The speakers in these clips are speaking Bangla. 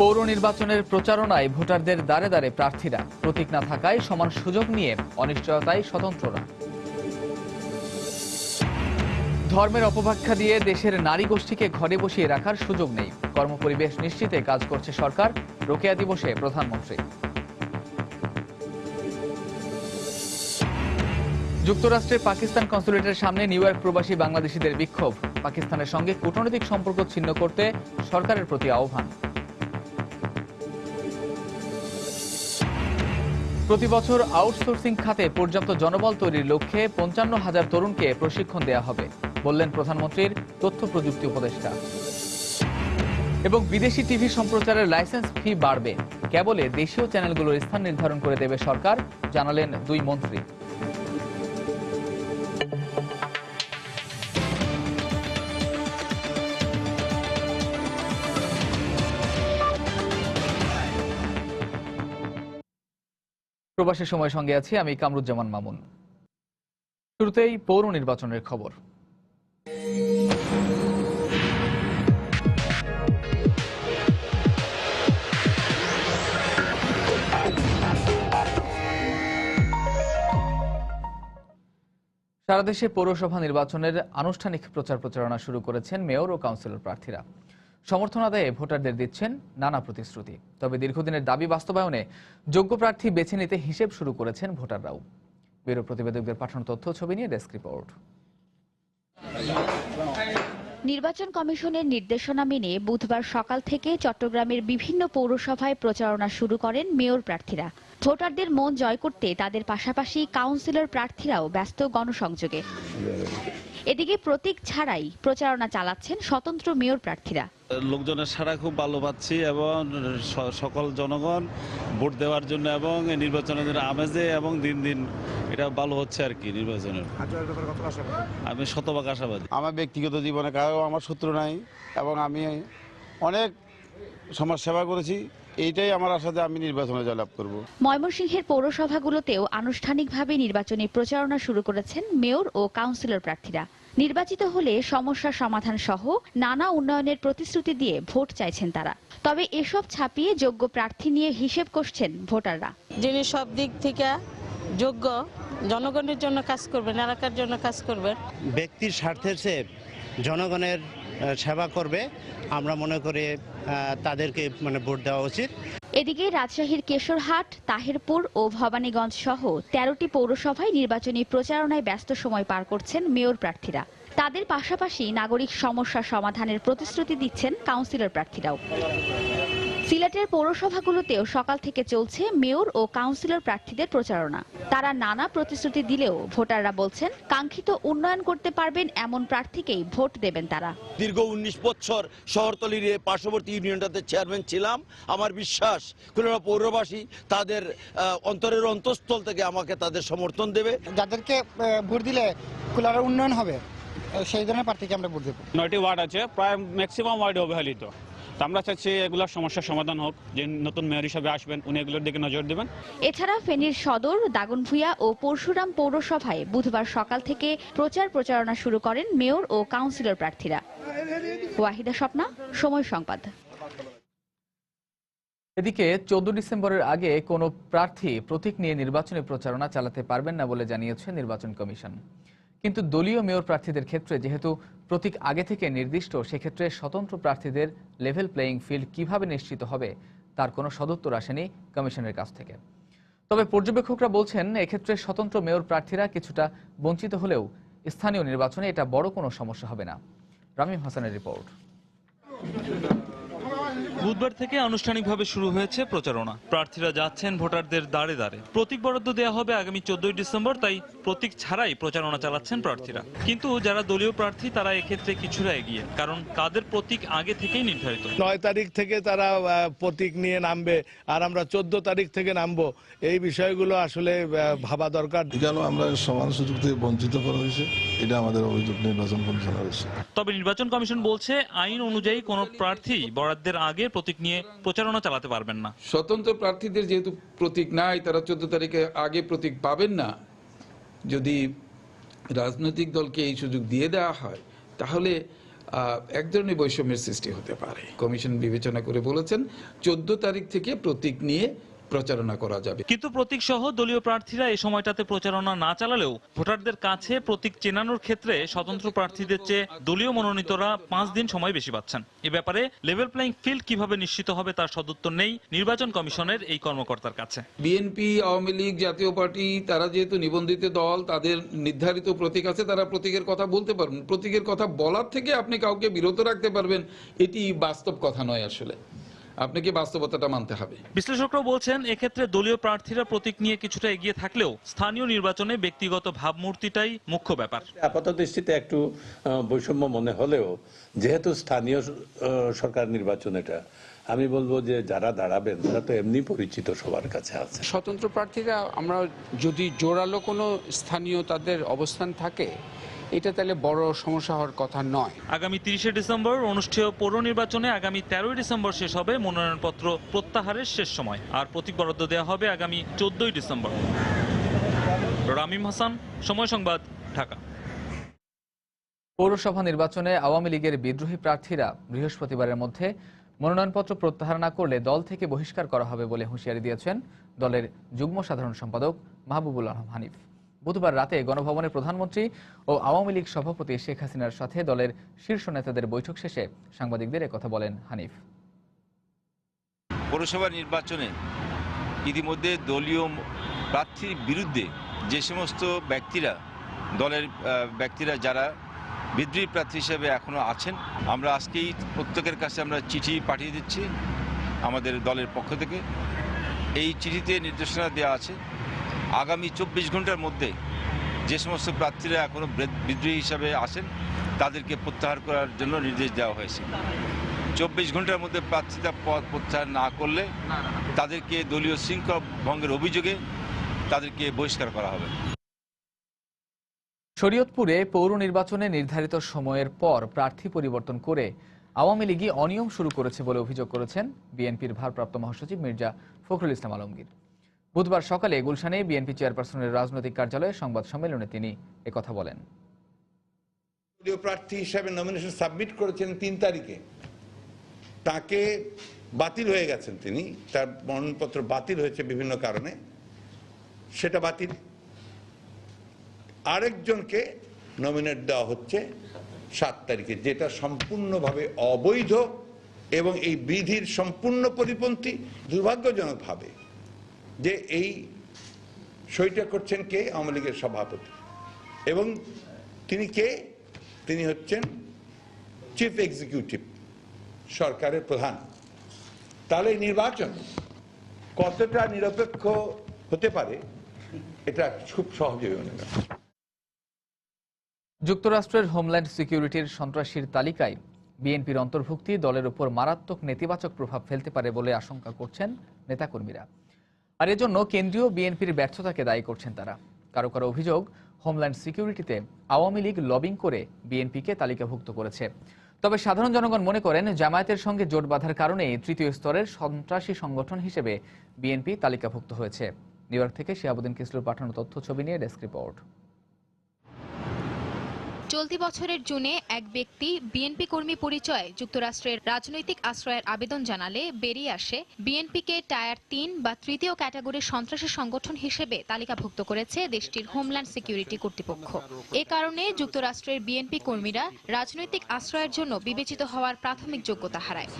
পৌর নির্বাচনের প্রচারণায় ভোটারদের দ্বারে দ্বারে প্রার্থীরা, প্রতীক না থাকায় সমান সুযোগ নিয়ে অনিশ্চয়তায় স্বতন্ত্ররা। ধর্মের অপব্যাখ্যা দিয়ে দেশের নারী গোষ্ঠীকে ঘরে বসিয়ে রাখার সুযোগ নেই, কর্মপরিবেশ নিশ্চিতে কাজ করছে সরকার, রোকেয়া দিবসে প্রধানমন্ত্রী। যুক্তরাষ্ট্রে পাকিস্তান কনসুলেটের সামনে নিউ ইয়র্ক প্রবাসী বাংলাদেশিদের বিক্ষোভ, পাকিস্তানের সঙ্গে কূটনৈতিক সম্পর্ক ছিন্ন করতে সরকারের প্রতি আহ্বান। প্রতি বছর আউটসোর্সিং খাতে পর্যাপ্ত জনবল তৈরির লক্ষ্যে ৫৫,০০০ তরুণকে প্রশিক্ষণ দেওয়া হবে, বললেন প্রধানমন্ত্রীর তথ্য প্রযুক্তি উপদেষ্টা। এবং বিদেশি টিভি সম্প্রচারের লাইসেন্স ফি বাড়বে, কেবলে দেশীয় চ্যানেলগুলোর স্থান নির্ধারণ করে দেবে সরকার, জানালেন দুই মন্ত্রী। প্রবাসী সময় সঙ্গে আছি আমি কামরুজ্জামান মামুন। শুরুতেই পৌর নির্বাচনের খবর। সারা দেশে পৌরসভা নির্বাচনের আনুষ্ঠানিক প্রচার প্রচারণা শুরু করেছেন মেয়র ও কাউন্সিলর প্রার্থীরা। সমর্থন আদায়ে ভোটারদের দিচ্ছেন নানা প্রতিশ্রুতি, তবে দীর্ঘদিনের দাবি বাস্তবায়নে যোগ্য প্রার্থী বেছে নিতে হিসেব শুরু করেছেন ভোটাররাও। ব্যুরো প্রতিবেদকদের পাঠানো তথ্য ছবি নিয়ে ডেস্ক রিপোর্ট। নির্বাচন কমিশনের নির্দেশনা মেনে বুধবার সকাল থেকে চট্টগ্রামের বিভিন্ন পৌরসভায় প্রচারণা শুরু করেন মেয়র প্রার্থীরা। ভোটারদের মন জয় করতে তাদের পাশাপাশি কাউন্সিলর প্রার্থীরাও ব্যস্ত গণসংযোগে। এদিকে প্রতীক ছাড়াই প্রচারণা চালাচ্ছেন স্বতন্ত্র মেয়র প্রার্থীরা। লোকজনের সাড়া খুব ভালো পাচ্ছি এবং সকল জনগণ ভোট দেওয়ার জন্য এবং নির্বাচনের আমেজে এবং দিন দিন এটা ভালো হচ্ছে আর কি। নির্বাচনের আমি শতভাগ আশাবাদী। আমার ব্যক্তিগত জীবনে কারো আমার শত্রু নাই এবং আমি অনেক সমাজ সেবা করেছি, এইটাই আমার আশা যে আমি নির্বাচনে জয়লাভ করব। ময়মনসিংহের পৌরসভাগুলোতেও আনুষ্ঠানিকভাবে নির্বাচনী প্রচারণা শুরু করেছেন মেয়র ও কাউন্সিলর প্রার্থীরা। নির্বাচিত হলে সমস্যা সমাধান সহ নানা উন্নয়নের প্রতিশ্রুতি দিয়ে ভোট চাইছেন তারা। তবে এসব ছাপিয়ে যোগ্য প্রার্থী নিয়ে হিসেব কষছেন ভোটাররা। যিনি সব দিক থেকে যোগ্য, জনগণের জন্য কাজ করবেন, এলাকার জন্য কাজ করবেন, ব্যক্তির স্বার্থের চেয়ে জনগণের সেবা করবে, আমরা মনে করি তাদেরকে ভোট দেওয়া উচিত। এদিকে রাজশাহীর কেশরহাট, তাহিরপুর ও ভবানীগঞ্জ সহ 13টি পৌরসভায় নির্বাচনী প্রচারণায় ব্যস্ত সময় পার করছেন মেয়র প্রার্থীরা। তাদের পাশাপাশি নাগরিক সমস্যা সমাধানের প্রতিশ্রুতি দিচ্ছেন কাউন্সিলর প্রার্থীরাও। সিলেটের পৌরসভাগুলোতেও সকাল থেকে চলছে মেয়র ও কাউন্সিলর প্রার্থীদের প্রচারণা। তারা নানা প্রতিশ্রুতি দিলেও ভোটাররা বলছেন কাঙ্ক্ষিত উন্নয়ন করতে পারবেন এমন প্রার্থীকেই ভোট দেবেন তারা। দীর্ঘ 19 বছর শহরতলির পার্শ্ববর্তী ইউনিয়নটাতে চেয়ারম্যান ছিলাম। আমার বিশ্বাস খুলনা পৌরবাসী তাদের অন্তরের অন্তঃস্থল থেকে আমাকে তাদের সমর্থন দেবে। যাদেরকে ভোট দিলে খুলনার উন্নয়ন হবে সেই ধরনের প্রার্থীকে আমরা ভোট দেব। 9টি ওয়ার্ড আছে, প্রায় ম্যাক্সিমাম ওয়ার্ড অবহেলিত। আমরা চাচ্ছি এগুলোর সমস্যার সমাধান হোক, যে নতুন মেয়র হিসেবে আসবেন উনি এগুলোর দিকে নজর দেবেন। এছাড়া ফেনীর সদর, দাগনভূঞা ও পরশুরাম পৌরসভায় বুধবার সকাল থেকে প্রচারণা শুরু করেন মেয়র ও কাউন্সিলর প্রার্থীরা। ওয়াহিদা স্বপ্না, সময় সংবাদ। এদিকে 14 ডিসেম্বরের আগে কোনো প্রার্থী প্রতীক নিয়ে নির্বাচনী প্রচারণা চালাতে পারবেন না বলে জানিয়েছে নির্বাচন কমিশন। কিন্তু দলীয় মেয়র প্রার্থীদের ক্ষেত্রে যেহেতু প্রতীক আগে থেকে নির্দিষ্ট, সেক্ষেত্রে স্বতন্ত্র প্রার্থীদের লেভেল প্লেয়িং ফিল্ড কিভাবে নিশ্চিত হবে তার কোনো সদুত্তর আসেনি কমিশনের কাছ থেকে। তবে পর্যবেক্ষকরা বলছেন এক্ষেত্রে স্বতন্ত্র মেয়র প্রার্থীরা কিছুটা বঞ্চিত হলেও স্থানীয় নির্বাচনে এটা বড় কোনো সমস্যা হবে না। রামিম হাসানের রিপোর্ট। বুধবার থেকে আনুষ্ঠানিকভাবে শুরু হয়েছে প্রচারণা। প্রার্থীরা যাচ্ছেন ভোটারদের দ্বারে দ্বারে। প্রতীক বরাদ্দ দেওয়া হবে আগামী 14 ডিসেম্বর, তাই প্রতীক ছাড়াই প্রচারণা চালাচ্ছেন প্রার্থীরা। কিন্তু যারা দলীয় প্রার্থী তারা এক্ষেত্রে কিছুটা এগিয়ে, কারণ তাদের প্রতীক আগে থেকেই নির্ধারিত। 9 তারিখ থেকে তারা প্রতীক নিয়ে নামবে আর আমরা 14 তারিখ থেকে নামবো, এই বিষয়গুলো আসলে ভাবা দরকার। কেন আমরা সমান সুযোগ থেকে বঞ্চিত করা হয়েছে, এটা আমাদের অভিযোগ নির্বাচন কমিশনের কাছে। তবে নির্বাচন কমিশন বলছে আইন অনুযায়ী কোনো প্রার্থী বরাদ্দের আগে প্রতীক নিয়ে প্রচারণা চালাতে পারবেন না। স্বতন্ত্র প্রার্থীদের যেহেতু প্রতীক নাই, তারা 14 তারিখে আগে প্রতীক পাবেন না। যদি রাজনৈতিক দলকে এই সুযোগ দিয়ে দেওয়া হয় তাহলে এক ধরনের বৈষম্যের সৃষ্টি হতে পারে। কমিশন বিবেচনা করে বলেছেন 14 তারিখ থেকে প্রতীক নিয়ে প্রচারণা করা যাবে। কিন্তু প্রতীক সহ দলীয় প্রার্থীরা এই সময়টাতে প্রচারণা না চালালেও ভোটারদের কাছে প্রতীক চেনানোর ক্ষেত্রে স্বতন্ত্র প্রার্থীদের চেয়ে দলীয় মনোনীতরা 5 দিন সময় বেশি পাচ্ছেন। এ ব্যাপারে লেভেল প্লেইং ফিল্ড কিভাবে নিশ্চিত হবে তার সদুত্তর নেই নির্বাচন কমিশনের এই কর্মকর্তার কাছে। বিএনপি, আওয়ামী লীগ, জাতীয় পার্টি তারা যেহেতু নিবন্ধিত দল, তাদের নির্ধারিত প্রতীক আছে, তারা প্রতীকের কথা বলতে পারবেন। প্রতীকের কথা বলার থেকে আপনি কাউকে বিরত রাখতে পারবেন, এটি বাস্তব কথা নয়। আসলে আপনাকে বাস্তবতাটা মানতে হবে। বিশ্লেষকরাও বলছেন এক্ষেত্রে দলীয় প্রার্থীরা প্রতীক নিয়ে কিছুটা এগিয়ে থাকলেও স্থানীয় নির্বাচনে ব্যক্তিগত ভাবমূর্তিটাই মুখ্য ব্যাপার। আপাত দৃষ্টিতে একটু বৈষম্য মনে হলেও যেহেতু স্থানীয় সরকার নির্বাচন, এটা আমি বলবো যে যারা দাঁড়াবেন তারা তো এমনি পরিচিত সবার কাছে আছে। স্বতন্ত্র প্রার্থীরা আমরা যদি জোরালো কোনো স্থানীয় তাদের অবস্থান থাকে, এটা তাহলে বড় সমস্যা হওয়ার কথা নয়। আগামী 30শে ডিসেম্বর অনুষ্ঠেয় পৌর নির্বাচনে আগামী 13ই ডিসেম্বর শেষ হবে মনোনয়নপত্র প্রত্যাহারের শেষ সময়, আর প্রতীক বরাদ্দ দেওয়া হবে আগামী 14ই ডিসেম্বর। রামিম হাসান, সময় সংবাদ, ঢাকা। পৌরসভা নির্বাচনে আওয়ামী লীগের বিদ্রোহী প্রার্থীরা বৃহস্পতিবারের মধ্যে মনোনয়নপত্র প্রত্যাহার না করলে দল থেকে বহিষ্কার করা হবে বলে হুঁশিয়ারি দিয়েছেন দলের যুগ্ম সাধারণ সম্পাদক মাহবুবুল আলম হানিফ। বুধবার রাতে গণভবনে প্রধানমন্ত্রী ও আওয়ামী লীগ সভাপতি শেখ হাসিনার সাথে দলের শীর্ষ নেতাদের বৈঠক শেষে সাংবাদিকদের একথা বলেন হানিফ। পৌরসভা নির্বাচনে ইতিমধ্যে দলীয় প্রার্থীর বিরুদ্ধে যে সমস্ত দলের ব্যক্তিরা যারা বিদ্রোহী প্রার্থী হিসেবে এখনো আছেন, আমরা আজকেই প্রত্যেকের কাছে আমরা চিঠি পাঠিয়ে দিচ্ছি আমাদের দলের পক্ষ থেকে। এই চিঠিতে নির্দেশনা দেওয়া আছে আগামী 24 ঘন্টার মধ্যে যে সমস্ত প্রার্থীরা এখনো বিদ্রোহী হিসাবে আছেন তাদেরকে প্রত্যাহার করার জন্য নির্দেশ দেওয়া হয়েছে। 24 ঘন্টার মধ্যে প্রার্থিতা পদ প্রত্যাহার না করলে তাদেরকে দলীয় শৃঙ্খলা ভঙ্গের অভিযোগে তাদেরকে বহিষ্কার করা হবে। শরীয়তপুরে পৌর নির্বাচনে নির্ধারিত সময়ের পর প্রার্থী পরিবর্তন করে আওয়ামী লীগই অনিয়ম শুরু করেছে বলে অভিযোগ করেছেন বিএনপির ভারপ্রাপ্ত মহাসচিব মির্জা ফখরুল ইসলাম আলমগীর। বুধবার সকালে গুলশানে বিএনপি চেয়ারপারসনের রাজনৈতিক কার্যালয়ে সংবাদ সম্মেলনে তিনি একথা বলেন। দলীয় প্রার্থী হিসেবে নমিনেশন সাবমিট করেছেন 3 তারিখে, তাকে বাতিল হয়ে গেছেন, তিনি তার মনোনয়নপত্র বাতিল হয়েছে বিভিন্ন কারণে, সেটা বাতিল। আরেকজনকে নমিনেট দেওয়া হচ্ছে 7 তারিখে, যেটা সম্পূর্ণভাবে অবৈধ এবং এই বিধির সম্পূর্ণ পরিপন্থী। দুর্ভাগ্যজনকভাবে যে এই সইটা করছেন কে? আওয়ামী লীগের সভাপতি, এবং তিনি কে? তিনি হচ্ছেন চিফ এক্সিকিউটিভ, সরকারের প্রধান। তাহলে নির্বাচন কতটা নিরপেক্ষ হতে পারে এটা খুব সহজে মনে করা। যুক্তরাষ্ট্রের হোমল্যান্ড সিকিউরিটির সন্ত্রাসীর তালিকায় বিএনপির অন্তর্ভুক্তি দলের উপর মারাত্মক নেতিবাচক প্রভাব ফেলতে পারে বলে আশঙ্কা করছেন নেতাকর্মীরা। আর এজন্য কেন্দ্রীয় বিএনপির ব্যর্থতাকে দায়ী করছেন তারা। কারো কারো অভিযোগ, হোমল্যান্ড সিকিউরিটিতে আওয়ামী লীগ লবিং করে বিএনপিকে তালিকাভুক্ত করেছে। তবে সাধারণ জনগণ মনে করেন জামায়াতের সঙ্গে জোট বাঁধার কারণে তৃতীয় স্তরের সন্ত্রাসী সংগঠন হিসেবে বিএনপি তালিকাভুক্ত হয়েছে। নিউ ইয়র্ক থেকে শিহাবুদ্দিন কিসলুর পাঠানো তথ্য ছবি নিয়ে ডেস্ক রিপোর্ট। চলতি বছরের জুনে এক ব্যক্তি বিএনপি কর্মী পরিচয়ে যুক্তরাষ্ট্রের রাজনৈতিক আশ্রয়ের আবেদন জানালে বেরিয়ে আসে বিএনপিকে টায়ার 3 বা তৃতীয় ক্যাটাগরির সন্ত্রাসী সংগঠন হিসেবে তালিকাভুক্ত করেছে দেশটির হোমল্যান্ড সিকিউরিটি কর্তৃপক্ষ। এ কারণে যুক্তরাষ্ট্রের বিএনপি কর্মীরা রাজনৈতিক আশ্রয়ের জন্য বিবেচিত হওয়ার প্রাথমিক যোগ্যতা হারায়।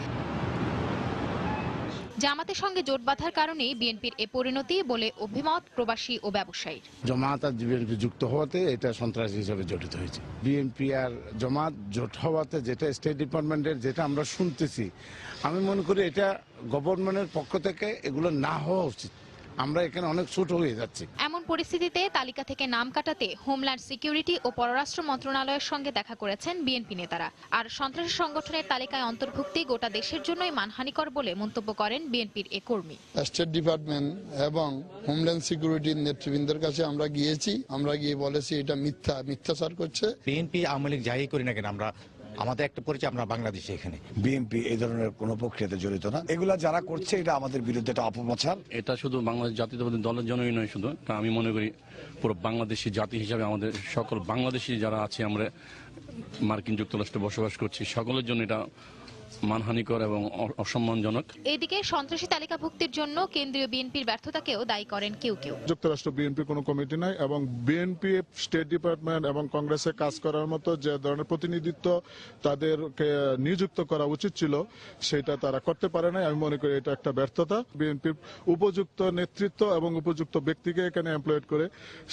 জামাতের সঙ্গে জোট বাঁধার কারণেই বিএনপির এ পরিণতি বলে অভিমত প্রবাসী ও ব্যবসায়ী। জামাত আর বিএনপি যুক্ত হওয়াতে এটা সন্ত্রাসী হিসেবে জড়িত হয়েছে। বিএনপি আর জামাত জোট হওয়াতে যেটা স্টেট ডিপার্টমেন্টের যেটা আমরা শুনতেছি, আমি মনে করি এটা গভর্নমেন্টের পক্ষ থেকে এগুলো না হওয়া উচিত। আমরা এখানে অনেক ছোট হয়ে যাচ্ছি। এমন পরিস্থিতিতে তালিকা থেকে নাম কাটাতে হোমল্যান্ড সিকিউরিটি ও পররাষ্ট্র মন্ত্রণালয়ের সঙ্গে দেখা করেছেন বিএনপি নেতারা। আর সন্ত্রাসী সংগঠনের তালিকায় অন্তর্ভুক্তি গোটা দেশের জন্যই মানহানিকর বলে মন্তব্য করেন বিএনপির এ কর্মী। স্টেট ডিপার্টমেন্ট এবং হোমল্যান্ড সিকিউরিটির নেতৃবৃন্দের কাছে আমরা গিয়েছি, আমরা গিয়ে বলেছি এটা মিথ্যাচার করছে। বিএনপি আওয়ামী লীগ যাই করি না কেন, আমরা আমাদের একটা পরিচয় আমরা বাংলাদেশে এখানে। বিএনপি এই ধরনের কোনো প্রক্রিয়াতে জড়িত না, এগুলা যারা করছে এটা আমাদের বিরুদ্ধে একটা অপপ্রচার। এটা শুধু বাংলাদেশ জাতীয়তাবাদী দলের জন্যই নয়, শুধু আমি মনে করি পুরো বাংলাদেশি জাতি হিসাবে আমাদের সকল বাংলাদেশি যারা আছে, আমরা মার্কিন যুক্তরাষ্ট্রে বসবাস করছি, সকলের জন্য এটা মানহানিকর এবং অসম্মানজনক। এদিকে সন্ত্রাসী তালিকাভুক্তির জন্য কেন্দ্রীয় বিএনপির ব্যর্থতাকেও দায়ী করেন কেউ কেউ। যুক্তরাষ্ট্র বিএনপির কোনো কমিটি নাই এবং বিএনপি স্টেট ডিপার্টমেন্ট এবং কংগ্রেসে কাজ করার মতো যে ধরনের প্রতিনিধিত্ব তাদেরকে নিযুক্ত করা উচিত ছিল সেটা তারা করতে পারে নাই। আমি মনে করি এটা একটা ব্যর্থতা। বিএনপির উপযুক্ত নেতৃত্ব এবং উপযুক্ত ব্যক্তিকে এখানে এমপ্লয়েড করে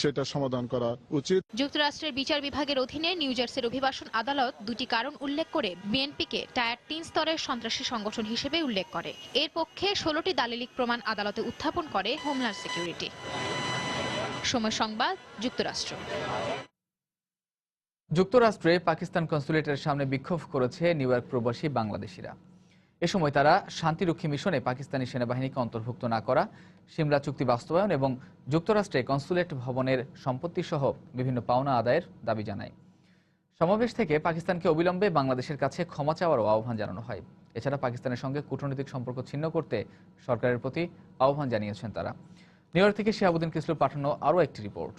সেটা সমাধান করা উচিত। যুক্তরাষ্ট্রের বিচার বিভাগের অধীনে নিউ জার্সির অভিবাসন আদালত দুটি কারণ উল্লেখ করে বিএনপিকে টায়ার 3 স্তরের সন্ত্রাসী সংগঠন হিসেবে উল্লেখ করে। এর পক্ষে 16টি দালিলিক প্রমাণ আদালতে উত্থাপন করে হোমল্যান্ড সিকিউরিটি। সময় সংবাদ, যুক্তরাষ্ট্র। যুক্তরাষ্ট্রে পাকিস্তান কনসুলেটের সামনে বিক্ষোভ করেছে নিউ ইয়র্ক প্রবাসী বাংলাদেশিরা। এ সময় তারা শান্তিরক্ষী মিশনে পাকিস্তানি সেনাবাহিনীকে অন্তর্ভুক্ত না করা, সিমলা চুক্তি বাস্তবায়ন এবং যুক্তরাষ্ট্রে কনসুলেট ভবনের সম্পত্তি সহ বিভিন্ন পাওনা আদায়ের দাবি জানায়। সমাবেশ থেকে পাকিস্তানকে অবিলম্বে বাংলাদেশের কাছে ক্ষমা চাওয়ারও আহ্বান জানানো হয়। এছাড়া পাকিস্তানের সঙ্গে কূটনৈতিক সম্পর্ক ছিন্ন করতে সরকারের প্রতি আহ্বান জানিয়েছেন তারা। নিউ ইয়র্ক থেকে শিহাবুদ্দিন কিসলুর পাঠানো আরও একটি রিপোর্ট।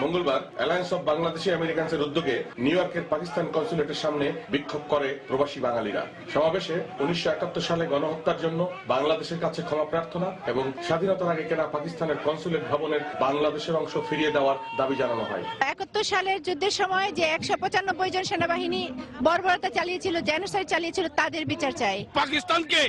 মঙ্গলবার অ্যালায়েন্স অব বাংলাদেশি আমেরিকানসের উদ্যোগে নিউ ইয়র্কের পাকিস্তান কনসুলেটের সামনে বিক্ষোভ করে প্রবাসী বাঙালিরা। সমাবেশে 1971 সালে গণহত্যার জন্য বাংলাদেশের কাছে ক্ষমা প্রার্থনা এবং স্বাধীনতার আগে কেনা পাকিস্তানের কনসুলেট ভবনের বাংলাদেশের অংশ ফিরিয়ে দেওয়ার দাবি জানানো হয়। 71 সালের যুদ্ধের সময় যে 195 জন সেনাবাহিনী বর্বরতা চালিয়েছিল, জেনোসাইড চালিয়েছিল, তাদের বিচার চাই। পাকিস্তানকে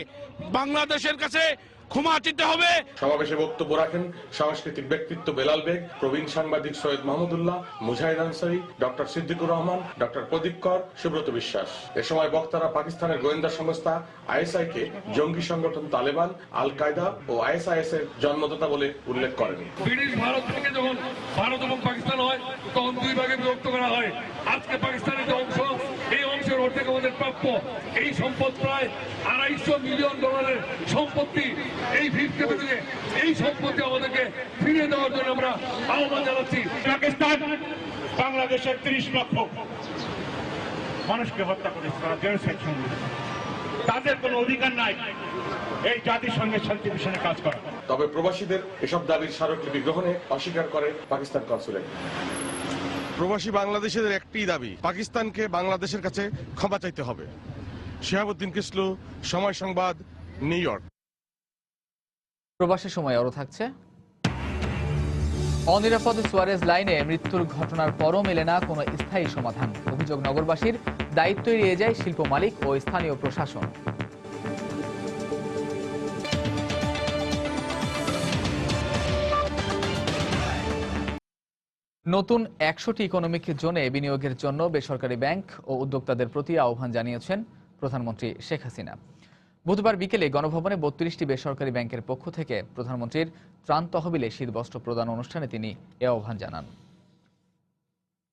বাংলাদেশের কাছে ক্ষমা চিতে হবে। সমাবেশে বক্তব্য রাখেন সাংস্কৃতিক ব্যক্তিত্ব বেলাল বেগ, প্রবীণ সাংবাদিক সৈয়দ মাহমুদুল্লাহ, মুজাহিদ আনসারী, ডক্টর সিদ্দিকুর রহমান, ডক্টর প্রদীপ কর, সুব্রত বিশ্বাস। এ সময় বক্তারা পাকিস্তানের গোয়েন্দা সংস্থা আইএসআই কে জঙ্গি সংগঠন তালেবান, আল কায়দা ও আইএসআইএস এর জন্মদাতা বলে উল্লেখ করেন। ব্রিটিশ ভারত থেকে যখন ভারত এবং পাকিস্তান হয় তখন দুই ভাগে বিভক্ত করা হয়। আজকে পাকিস্তানের যে অংশ, এই অংশের অর্ধেক আমাদের প্রাপ্য। এই সম্পদ প্রায় $250 মিলিয়ন সম্পত্তি। এই ভিত্তি থেকে এই সম্পত্তি আমাদেরকে ফিরিয়ে দেওয়ার জন্য আমরা আহ্বান জানাচ্ছি। পাকিস্তান বাংলাদেশের 30 লক্ষ মানুষকে হত্যা করেছে, তাদের কোনো অধিকার নাই এই জাতিসংঘের শান্তি মিশনে কাজ করা। তবে প্রবাসীদের এসব দাবির স্মারকলিপি গ্রহণে অস্বীকার করে পাকিস্তান কনসুলেট। প্রবাসী বাংলাদেশিদের একটি দাবি, পাকিস্তানকে বাংলাদেশের কাছে ক্ষমা চাইতে হবে। শিহাবুদ্দিন কিসলু, সময় সংবাদ, নিউ ইয়র্ক। প্রবাসের সময় আরও থাকছে। অনিরাপদ সুয়ারেজ লাইনে মৃত্যুর ঘটনার পরও মেলে না কোনো স্থায়ী সমাধান। অভিযোগ, নগরবাসীর দায়িত্ব এড়িয়ে যায় শিল্প মালিক ও স্থানীয় প্রশাসন। নতুন 100টি ইকোনমিক জোনে বিনিয়োগের জন্য বেসরকারি ব্যাংক ও উদ্যোক্তাদের প্রতি আহ্বান জানিয়েছেন প্রধানমন্ত্রী শেখ হাসিনা। বুধবার বিকেলে গণভবনে 32টি বেসরকারি ব্যাংকের পক্ষ থেকে প্রধানমন্ত্রীর ত্রাণ তহবিলে শীতবস্ত্র প্রদান অনুষ্ঠানে তিনি এ আহ্বান জানান।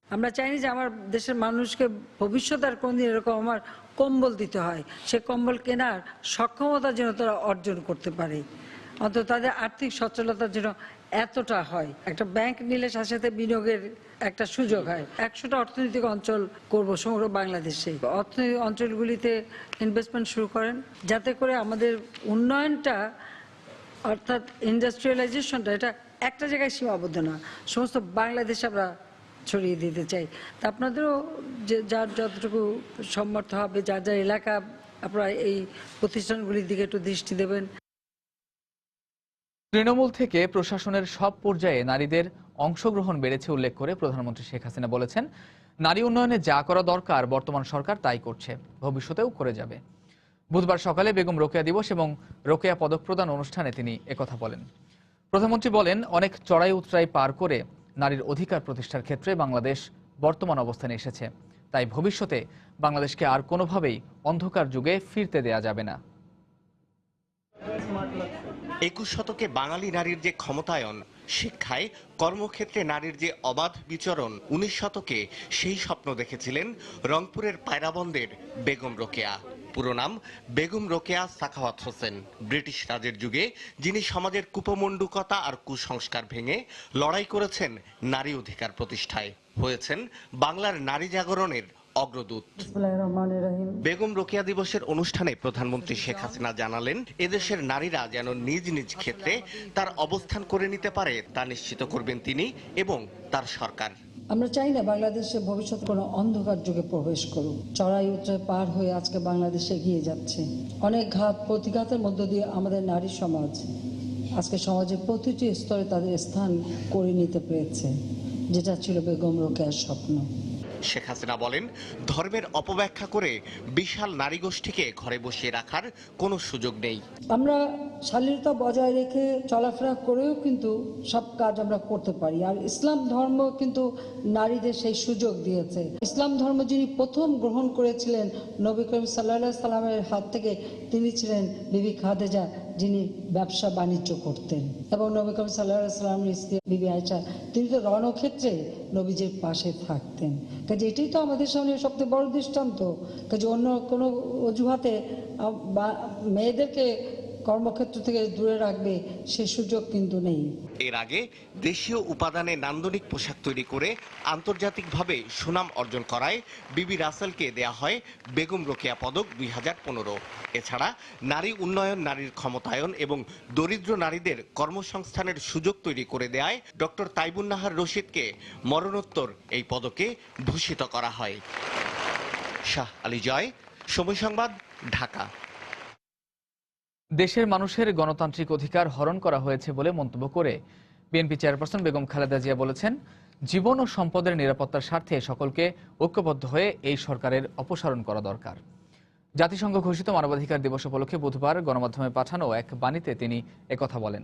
আমরা চাইনি যে আমার দেশের মানুষকে ভবিষ্যতে আর কোনদিন এরকম আমার কম্বল দিতে হয়। সে কম্বল কেনার সক্ষমতা যেন তারা অর্জন করতে পারে, অন্তত তাদের আর্থিক সচ্ছলতার জন্য এতটা হয়। একটা ব্যাংক নিলে সাথে সাথে বিনিয়োগের একটা সুযোগ হয়। 100টা অর্থনৈতিক অঞ্চল করব সমগ্র বাংলাদেশে। অর্থনৈতিক অঞ্চলগুলিতে ইনভেস্টমেন্ট শুরু করেন, যাতে করে আমাদের উন্নয়নটা অর্থাৎ ইন্ডাস্ট্রিয়ালাইজেশনটা এটা একটা জায়গায় সীমাবদ্ধ না, সমস্ত বাংলাদেশে আমরা ছড়িয়ে দিতে চাই। তা আপনাদেরও যে যার যতটুকু সমর্থ হবে, যার যার এলাকা, আপনারা এই প্রতিষ্ঠানগুলির দিকে একটু দৃষ্টি দেবেন। তৃণমূল থেকে প্রশাসনের সব পর্যায়ে নারীদের অংশগ্রহণ বেড়েছে উল্লেখ করে প্রধানমন্ত্রী শেখ হাসিনা বলেছেন, নারী উন্নয়নে যা করা দরকার বর্তমান সরকার তাই করছে, ভবিষ্যতেও করে যাবে। বুধবার সকালে বেগম রোকেয়া দিবস এবং রোকেয়া পদক প্রদান অনুষ্ঠানে তিনি একথা বলেন। প্রধানমন্ত্রী বলেন, অনেক চড়াই উতরাই পার করে নারীর অধিকার প্রতিষ্ঠার ক্ষেত্রে বাংলাদেশ বর্তমান অবস্থানে এসেছে, তাই ভবিষ্যতে বাংলাদেশকে আর কোনোভাবেই অন্ধকার যুগে ফিরতে দেয়া যাবে না। 21 শতকে বাঙালি নারীর যে ক্ষমতায়ন, শিক্ষায়, কর্মক্ষেত্রে নারীর যে অবাধ বিচরণ, 19 শতকে সেই স্বপ্ন দেখেছিলেন রংপুরের পায়রাবন্দের বেগম রোকেয়া। পুরো নাম বেগম রোকেয়া সাখাওয়াত হোসেন। ব্রিটিশ রাজের যুগে যিনি সমাজের কুপমণ্ডুকতা আর কুসংস্কার ভেঙে লড়াই করেছেন নারী অধিকার প্রতিষ্ঠায়, হয়েছেন বাংলার নারী জাগরণের অগ্রদূত। বেগম রোকেয়া দিবসের অনুষ্ঠানে প্রধানমন্ত্রী শেখ হাসিনা জানালেন, এদেশের নারীরা যেন নিজ নিজ ক্ষেত্রে তার অবস্থান করে নিতে পারে তা নিশ্চিত করবেন তিনি এবং তার সরকার। আমরা চাই না বাংলাদেশের ভবিষ্যৎ কোনো অন্ধকার যুগে প্রবেশ করুক। চড়াই উতরাই পার হয়ে আজকে বাংলাদেশ এগিয়ে যাচ্ছে। অনেক ঘাত প্রতিঘাতের মধ্য দিয়ে আমাদের নারী সমাজ আজকে সমাজের প্রতিটি স্তরে তাদের স্থান করে নিতে পেরেছে, যেটা ছিল বেগম রোকেয়ার স্বপ্ন। শেখ হাসিনা বলেন, ধর্মের অপব্যাখ্যা করে বিশাল নারী গোষ্ঠীকে ঘরে বসিয়ে রাখার কোনো সুযোগ নেই। আমরা শালীনতা বজায় রেখে চলাফেরা করেও কিন্তু সব কাজ আমরা করতে পারি। আর ইসলাম ধর্ম কিন্তু নারীদের সেই সুযোগ দিয়েছে। ইসলাম ধর্ম যিনি প্রথম গ্রহণ করেছিলেন নবী করিম সাল্লাল্লাহু আলাইহি সাল্লামের হাত থেকে, তিনি ছিলেন বিবি খাদিজা, যিনি ব্যবসা বাণিজ্য করতেন। এবং নবী করিম সাল্লাল্লাহু আলাইহি সাল্লামের স্ত্রী বিবি আয়েশা, তিনি তো রণক্ষেত্রে নবীজির পাশে থাকতেন। কাজে এটাই তো আমাদের সামনে সবচেয়ে বড় দৃষ্টান্ত। কাজে অন্য কোনো অজুহাতে মেয়েদেরকে কর্মক্ষেত্র থেকে দূরে রাখবে সে সুযোগ কিন্তু নেই। এর আগে দেশীয় উপাদানে নান্দনিক পোশাক তৈরি করে আন্তর্জাতিকভাবে সুনাম অর্জন করায় বিবি রাসেলকে দেয়া হয় বেগম রোকেয়া পদক 2015। এছাড়া নারী উন্নয়ন, নারীর ক্ষমতায়ন এবং দরিদ্র নারীদের কর্মসংস্থানের সুযোগ তৈরি করে দেয় ডক্টর তাইবুন নাহার রশিদকে মরণোত্তর এই পদকে ভূষিত করা হয়। শাহ আলী জয়, সময় সংবাদ, ঢাকা। দেশের মানুষের গণতান্ত্রিক অধিকার হরণ করা হয়েছে বলে মন্তব্য করে বিএনপি চেয়ারপারসন বেগম খালেদা জিয়া বলেছেন, জীবন ও সম্পদের নিরাপত্তার স্বার্থে সকলকে ঐক্যবদ্ধ হয়ে এই সরকারের অপসারণ করা দরকার। জাতিসংঘ ঘোষিত মানবাধিকার দিবস উপলক্ষে বুধবার গণমাধ্যমে পাঠানো এক বাণীতে তিনি একথা বলেন।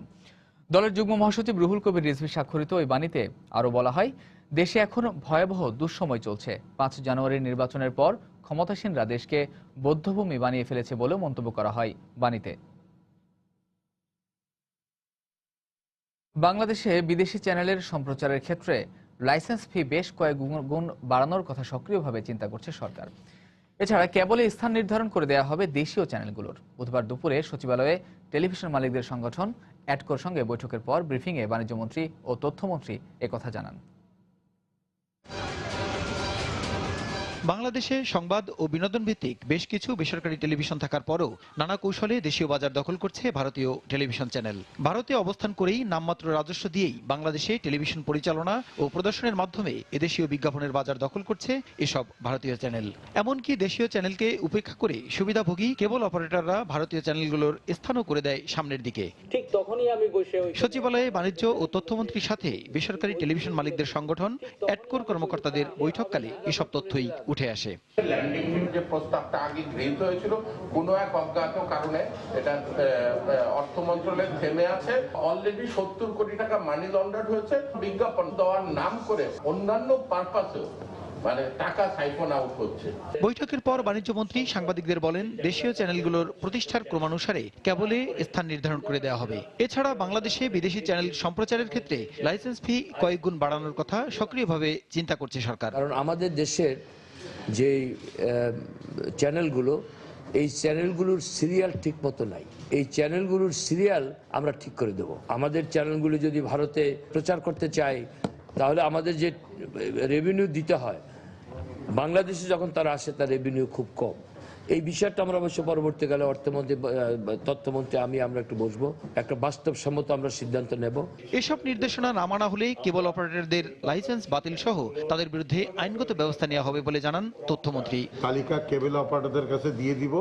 দলের যুগ্ম মহাসচিব রুহুল কবির রিজভী স্বাক্ষরিত ওই বাণীতে আরও বলা হয়, দেশে এখন ভয়াবহ দুঃসময় চলছে। 5 জানুয়ারির নির্বাচনের পর ক্ষমতাসীনরা দেশকে বধ্যভূমি বানিয়ে ফেলেছে বলেও মন্তব্য করা হয় বাণীতে। বাংলাদেশে বিদেশি চ্যানেলের সম্প্রচারের ক্ষেত্রে লাইসেন্স ফি বেশ কয়েক গুণ বাড়ানোর কথা সক্রিয়ভাবে চিন্তা করছে সরকার। এছাড়া কেবলই স্থান নির্ধারণ করে দেওয়া হবে দেশীয় চ্যানেলগুলোর। বুধবার দুপুরে সচিবালয়ে টেলিভিশন মালিকদের সংগঠন অ্যাডকোর সঙ্গে বৈঠকের পর ব্রিফিংয়ে বাণিজ্যমন্ত্রী ও তথ্যমন্ত্রী একথা জানান। বাংলাদেশে সংবাদ ও বিনোদন ভিত্তিক বেশ কিছু বেসরকারি টেলিভিশন থাকার পরও নানা কৌশলে দেশীয় বাজার দখল করছে ভারতীয় টেলিভিশন চ্যানেল। ভারতে অবস্থান করেই নামমাত্র রাজস্ব দিয়েই বাংলাদেশে টেলিভিশন পরিচালনা ও প্রদর্শনের মাধ্যমে এদেশীয় বিজ্ঞাপনের বাজার দখল করছে এসব ভারতীয় চ্যানেল। এমনকি দেশীয় চ্যানেলকে উপেক্ষা করে সুবিধাভোগী কেবল অপারেটররা ভারতীয় চ্যানেলগুলোর স্থানও করে দেয় সামনের দিকে। ঠিক তখনই আমি সচিবালয়ে বাণিজ্য ও তথ্যমন্ত্রীর সাথে বেসরকারি টেলিভিশন মালিকদের সংগঠন অ্যাডকোর কর্মকর্তাদের বৈঠককালে এসব তথ্যই উঠে আসে। ল্যান্ডিং যে প্রস্তাবটা আগে গৃহীত হয়েছিল, কোনো এক অজ্ঞাত কারণে এটা অর্থ মন্ত্রণালয়ে থেমে আছে। অলরেডি 70 কোটি টাকা মানি লন্ডার্ড হয়েছে বিজ্ঞাপন দেওয়ার নাম করে, অন্যান্য পারপাসেও মানে টাকা সাইফন আউট হচ্ছে। বৈঠকের পর বাণিজ্যমন্ত্রী সাংবাদিকদের বলেন, দেশীয় চ্যানেলগুলোর প্রতিষ্ঠার ক্রমানুসারে কেবলে স্থান নির্ধারণ করে দেওয়া হবে। এছাড়া বাংলাদেশে বিদেশি চ্যানেল সম্প্রচারের ক্ষেত্রে লাইসেন্স ফি কয়েক গুণ বাড়ানোর কথা সক্রিয়ভাবে চিন্তা করছে সরকার। কারণ আমাদের দেশের যে চ্যানেলগুলো, এই চ্যানেলগুলোর সিরিয়াল ঠিক মতো নাই। এই চ্যানেলগুলোর সিরিয়াল আমরা ঠিক করে দেব। আমাদের চ্যানেলগুলো যদি ভারতে প্রচার করতে চাই, তাহলে আমাদের যে রেভিনিউ দিতে হয়, বাংলাদেশে যখন তারা আসে তার রেভিনিউ খুব কম। এই বিষয়টা আমরা অবশ্য পরবর্তীকালে অর্থমন্ত্রী, তথ্যমন্ত্রী, আমরা একটু বসবো, একটা বাস্তবসম্মত আমরা সিদ্ধান্ত নেব। এসব নির্দেশনা না মানা হলে কেবল অপারেটরদের লাইসেন্স বাতিল সহ তাদের বিরুদ্ধে আইনগত ব্যবস্থা নেওয়া হবে বলে জানান তথ্যমন্ত্রী। তালিকা কেবল অপারেটরদের কাছে দিয়ে দিব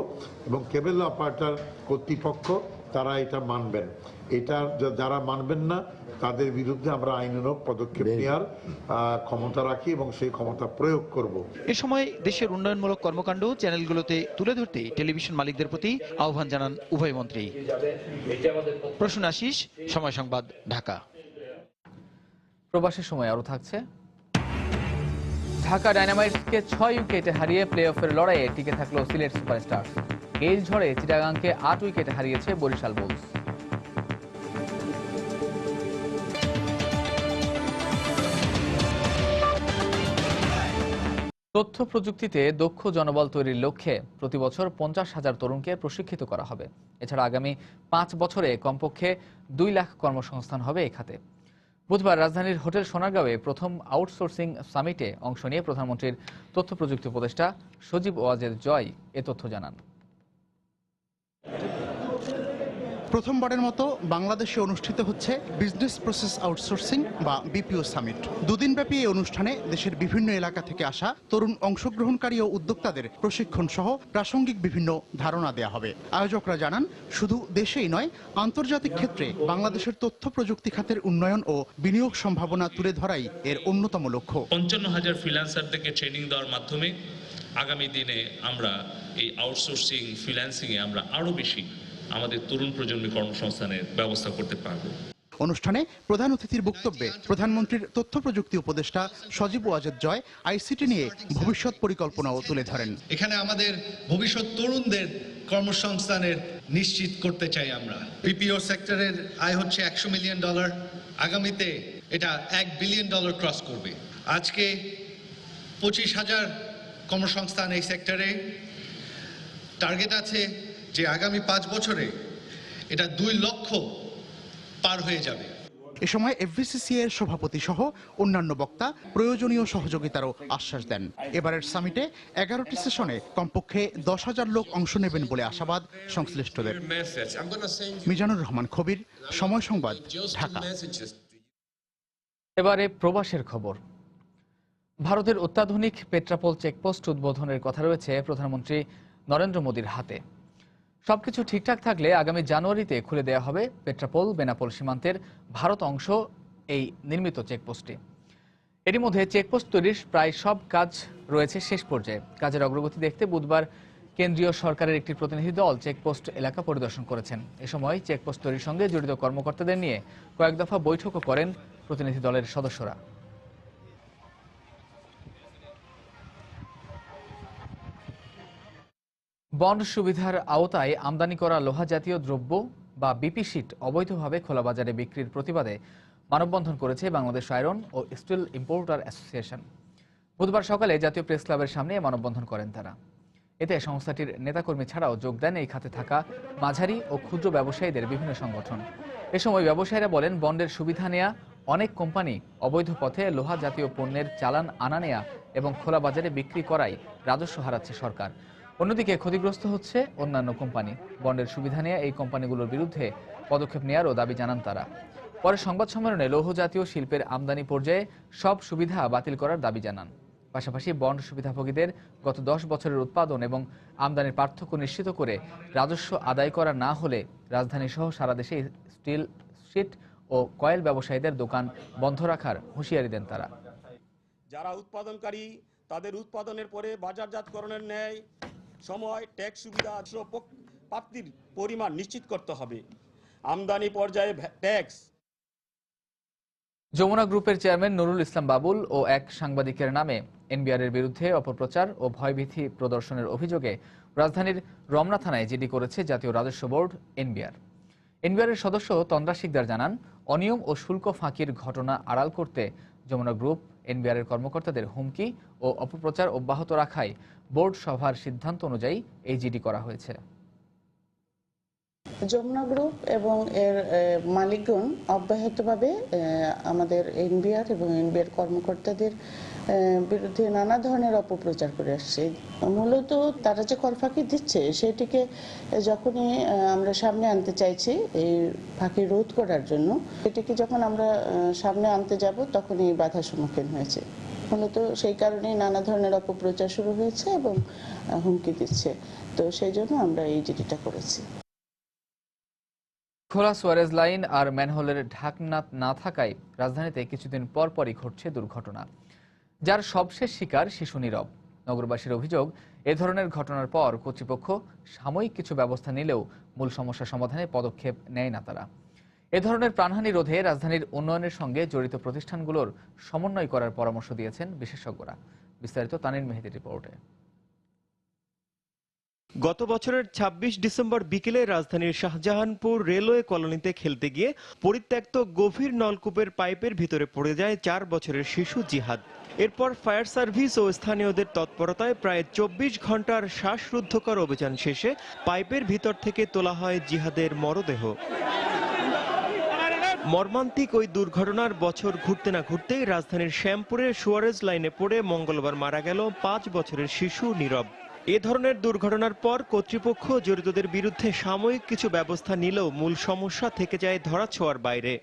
এবং কেবল অপারেটর কর্তৃপক্ষ তারা এটা মানবেন। এটা যারা মানবেন না তাদের বিরুদ্ধে আমরা আইনানুগ পদক্ষেপ নেওয়ার ক্ষমতা রাখি এবং সেই ক্ষমতা প্রয়োগ করব। এ সময় দেশের উন্নয়নমূলক কর্মকাণ্ড চ্যানেলগুলোতে তুলে ধরতে টেলিভিশন মালিকদের প্রতি আহ্বান জানান উভয় মন্ত্রী। প্রসূন আশিস, সময় সংবাদ, ঢাকা। প্রবাসের সময় আরও থাকছে। ঢাকা ডায়নামাইটসকে 6 উইকেটে হারিয়ে প্লে অফের লড়াইয়ে টিকে থাকলো সিলেট সুপারস্টার। এই ঝড়ে চিটাগাংকে 8 উইকেটে হারিয়েছে বরিশাল বুলস। তথ্য প্রযুক্তিতে দক্ষ জনবল তৈরির লক্ষ্যে প্রতি বছর 50,000 তরুণকে প্রশিক্ষিত করা হবে। এছাড়া আগামী 5 বছরে কমপক্ষে 2 লাখ কর্মসংস্থান হবে এই খাতে। বুধবার রাজধানীর হোটেল সোনারগাঁওয়ে প্রথম আউটসোর্সিং সামিটে অংশ নিয়ে প্রধানমন্ত্রীর তথ্য প্রযুক্তি উপদেষ্টা সজীব ওয়াজেদ জয় এ তথ্য জানান। প্রথমবারের মতো বাংলাদেশে অনুষ্ঠিত হচ্ছে বিজনেস প্রসেস আউটসোর্সিং বা বিপিও সামিট। দুদিনব্যাপী এই অনুষ্ঠানে দেশের বিভিন্ন এলাকা থেকে আসা তরুণ অংশগ্রহণকারী ও উদ্যোক্তাদের প্রশিক্ষণ সহ প্রাসঙ্গিক বিভিন্ন ধারণা দেওয়া হবে। আয়োজকরা জানান, শুধু দেশেই নয়, আন্তর্জাতিক ক্ষেত্রে বাংলাদেশের তথ্য প্রযুক্তি খাতের উন্নয়ন ও বিনিয়োগ সম্ভাবনা তুলে ধরাই এর অন্যতম লক্ষ্য। 55,000 ফ্রিল্যান্সারদেরকে ট্রেনিং দেওয়ার মাধ্যমে আগামী দিনে আমরা এই আউটসোর্সিং ফ্রিল্যান্সিংয়ে আমরা আরও বেশি আমাদের তরুণ প্রজন্মের কর্মসংস্থানের ব্যবস্থা করতে পারব। অনুষ্ঠানে প্রধান অতিথির বক্তব্যে প্রধানমন্ত্রীর তথ্য প্রযুক্তি উপদেষ্টা সজীব ওয়াজেদ জয় আইসিটি নিয়ে ভবিষ্যৎ পরিকল্পনাও তুলে ধরেন। এখানে আমাদের ভবিষ্যৎ তরুণদের কর্মসংস্থানের নিশ্চিত করতে চাই আমরা। বিপিও সেক্টরের আয় হচ্ছে $100 মিলিয়ন, আগামীতে এটা $1 বিলিয়ন ক্রস করবে। আজকে 25,000 কর্মসংস্থান এই সেক্টরে, টার্গেট আছে যে আগামী 5 বছরে এটা 2 লক্ষ পার হয়ে যাবে। এ সময় এফবিসিসিআই এর সভাপতি সহ অন্যান্য বক্তা প্রয়োজনীয় সহযোগিতারও আশ্বাস দেন। এবারের সামিটে 11টি সেশনে কমপক্ষে 10,000 লোক অংশ নেবেন বলে আশাবাদ সংশ্লিষ্টদের। মিজানুর রহমান খবির, সময় সংবাদ, ঢাকা। এবারে প্রবাসের খবর। ভারতের অত্যাধুনিক পেট্রাপোল চেকপোস্ট উদ্বোধনের কথা রয়েছে প্রধানমন্ত্রী নরেন্দ্র মোদীর হাতে। সবকিছু ঠিকঠাক থাকলে আগামী জানুয়ারিতে খুলে দেওয়া হবে পেট্রাপোল বেনাপোল সীমান্তের ভারত অংশ এই নির্মিত চেকপোস্টটি। এরই মধ্যে চেকপোস্ট তৈরির প্রায় সব কাজ রয়েছে শেষ পর্যায়ে। কাজের অগ্রগতি দেখতে বুধবার কেন্দ্রীয় সরকারের একটি প্রতিনিধি দল চেকপোস্ট এলাকা পরিদর্শন করেছেন। এ সময় চেকপোস্ট তৈরির সঙ্গে জড়িত কর্মকর্তাদের নিয়ে কয়েক দফা বৈঠকও করেন প্রতিনিধি দলের সদস্যরা। বন্ড সুবিধার আওতায় আমদানি করা লোহা জাতীয় দ্রব্য বা বিপি শিট অবৈধভাবে খোলা বাজারে বিক্রির প্রতিবাদে মানববন্ধন করেছে বাংলাদেশ আয়রন ও স্টিল ইম্পোর্টার অ্যাসোসিয়েশন। বুধবার সকালে জাতীয় প্রেস ক্লাবের সামনে মানববন্ধন করেন তারা। এতে সংস্থাটির নেতাকর্মী ছাড়াও যোগ দেন এই খাতে থাকা মাঝারি ও ক্ষুদ্র ব্যবসায়ীদের বিভিন্ন সংগঠন। এ সময় ব্যবসায়ীরা বলেন, বন্ডের সুবিধা নেয়া অনেক কোম্পানি অবৈধ পথে লোহা জাতীয় পণ্যের চালান আনা নেয়া এবং খোলা বাজারে বিক্রি করায় রাজস্ব হারাচ্ছে সরকার। অন্যদিকে ক্ষতিগ্রস্ত হচ্ছে অন্যান্য কোম্পানি। বন্ডের সুবিধা নেয়া এই কোম্পানিগুলোর বিরুদ্ধে পদক্ষেপ নেওয়ারও দাবি জানান তারা। পরে সংবাদ সম্মেলনে লৌহ জাতীয় শিল্পের আমদানি পর্যায়ে সব সুবিধা বাতিল করার দাবি জানান। পাশাপাশি বন্ড সুবিধাভোগীদের গত 10 বছরের উৎপাদন এবং আমদানির পার্থক্য নিশ্চিত করে রাজস্ব আদায় করা না হলে রাজধানী সহ সারা দেশে স্টিল শিট ও কয়েল ব্যবসায়ীদের দোকান বন্ধ রাখার হুঁশিয়ারি দেন তারা। যারা উৎপাদনকারী তাদের উৎপাদনের পরে বাজারজাতকরণের ন্যায় সময় ট্যাক্স সুবিধা প্রাপ্তির পরিমাণ নিশ্চিত করতে হবে। আমদানি পর্যায়ে ট্যাক্স। যমুনা গ্রুপের চেয়ারম্যান নুরুল ইসলাম বাবুল ও এক সাংবাদিকের নামে এনবিআরের বিরুদ্ধে অপপ্রচার ও ভয়ভীতি প্রদর্শনের অভিযোগে রাজধানীর রমনা থানায় জিডি করেছে জাতীয় রাজস্ব বোর্ড এনবিআর। এনবিআরের সদস্য তন্দ্রা শিকদার জানান, অনিয়ম ও শুল্ক ফাঁকির ঘটনা আড়াল করতে যমুনা গ্রুপ এনবিআরের কর্মকর্তাদের হুমকি ও অপপ্রচার অব্যাহত রাখায় বোর্ড সভার সিদ্ধান্ত অনুযায়ী এই জিডি করা হয়েছে। যমুনা গ্রুপ এবং এর মালিকগণ অব্যাহতভাবে আমাদের এনবিআর এবং এনবিআর কর্মকর্তাদের বিরুদ্ধে নানা ধরনের অপপ্রচার করে আসছে। মূলত তারা যে কর ফাঁকি দিচ্ছে সেটিকে যখনই আমরা সামনে আনতে চাইছি এই ফাঁকি রোধ করার জন্য, এটিকে যখন আমরা সামনে আনতে যাব তখনই বাধার সম্মুখীন হয়েছে। মূলত সেই কারণেই নানা ধরনের অপপ্রচার শুরু হয়েছে এবং হুমকি দিচ্ছে। তো সেই জন্য আমরা এই জিডিটা করেছি। খোলা সুয়ারেজ লাইন আর ম্যানহোলের ঢাকনা না থাকায় রাজধানীতে কিছুদিন পর পরই ঘটছে দুর্ঘটনা, যার সবশেষ শিকার শিশু নীরব। নগরবাসীর অভিযোগ, এ ধরনের ঘটনার পর কর্তৃপক্ষ সাময়িক কিছু ব্যবস্থা নিলেও মূল সমস্যা সমাধানে পদক্ষেপ নেয় না তারা। এ ধরনের প্রাণহানি রোধে রাজধানীর উন্নয়নের সঙ্গে জড়িত প্রতিষ্ঠানগুলোর সমন্বয় করার পরামর্শ দিয়েছেন বিশেষজ্ঞরা। বিস্তারিত তানির মেহেদির রিপোর্টে। গত বছরের ২৬ ডিসেম্বর বিকেলে রাজধানীর শাহজাহানপুর রেলওয়ে কলোনিতে খেলতে গিয়ে পরিত্যক্ত গভীর নলকূপের পাইপের ভিতরে পড়ে যায় ৪ বছরের শিশু জিহাদ। এরপর ফায়ার সার্ভিস ও স্থানীয়দের তৎপরতায় প্রায় ২৪ ঘন্টার শ্বাসরুদ্ধকর অভিযান শেষে পাইপের ভিতর থেকে তোলা হয় জিহাদের মরদেহ। মর্মান্তিক ওই দুর্ঘটনার বছর ঘুরতে না ঘুরতেই রাজধানীর শ্যামপুরের সুয়ারেজ লাইনে পড়ে মঙ্গলবার মারা গেল ৫ বছরের শিশু নীরব। এ ধরনের দুর্ঘটনার পর কর্তৃপক্ষ জড়িতদের বিরুদ্ধে সাময়িক কিছু ব্যবস্থা নিলেও মূল সমস্যা থেকে যায় ধরাছোঁয়ার বাইরে।